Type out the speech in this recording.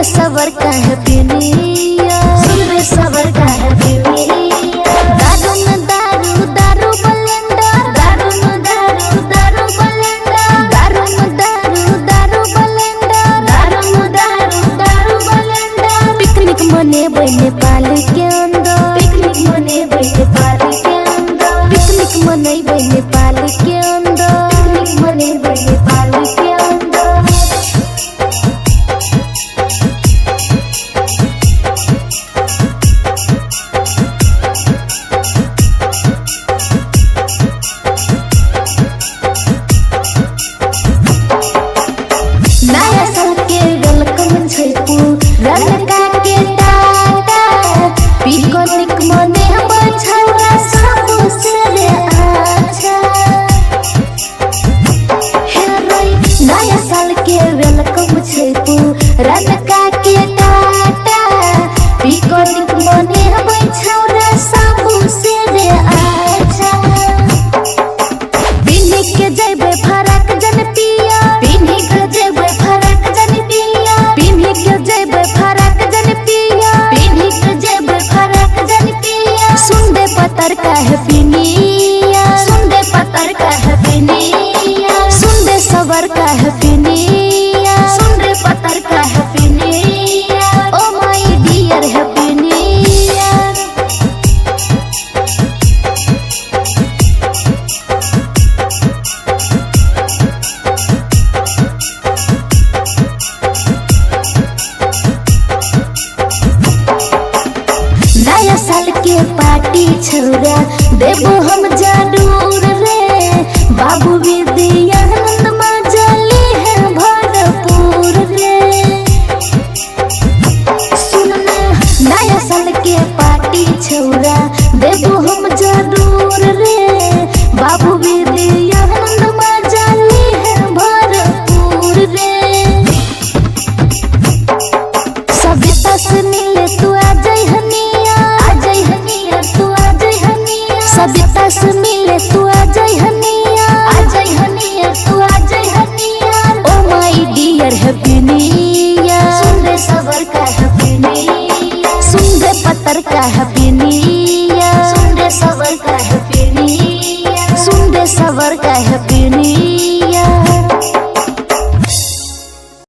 सबर का है पीनिया, सुन रे सबर का है पीनिया। दारू में दारू दारू बलेंडर, दारू में दारू दारू बलेंडर, दारू में दारू दारू बलेंडर, दारू में दारू दारू बलेंडर। पिकनिक मने बने पाल के अंदर, पिकनिक मने बने पाल के अंदर, पिकनिक मने बने पाल के अंदर, पिकनिक मने बने पाल के अंदर। नया साल के वेलकम छैपू रनका के टाटा पिकनिक मने बछौरा सब से रे अच्छा। हे रे नया साल के वेलकम छैपू रनका के टाटा पिकनिक मने बछौरा सब से रे अच्छा। पिन्ही के जइबे फराक जन पिया, पिन्ही के जइबे फराक जन पिया, पिन्ही के जइबे फराक जन पिया, पिन्ही के जइबे फराक जन पिया। सुन दे पतर का है पिनिया, सुन दे पतर का है पिनिया, सुन दे सबर का है पिनिया, सुन दे पतर का है पिनिया। ओ माय डियर है पिनिया। नया साल के पार्टी छौरा देबो हम जरूर रे, बाबू विद्यानंद मजली है भरपूर रे। सुनना नया साल के पार्टी छौरा देबो हम जरूर रे, बाबू विद्यानंद मजली है भरपूर रे। सविता से मिले तू आ जाई हनिया, आ जाई हनिया तू आ जाई हनिया। सविता से मिले तू आ जाई हनिया, आ जाई हनिया तू आ जाई हनिया। Oh my dear happy new year, सुन रे सबर का हैप्पी न्यू ईयर, सुन रे पत्थर का हैप्पी न्यू ईयर, सुन रे सबर का हैप्पी न्यू ईयर, सुन रे सबर का हैप्पी न्यू ईयर।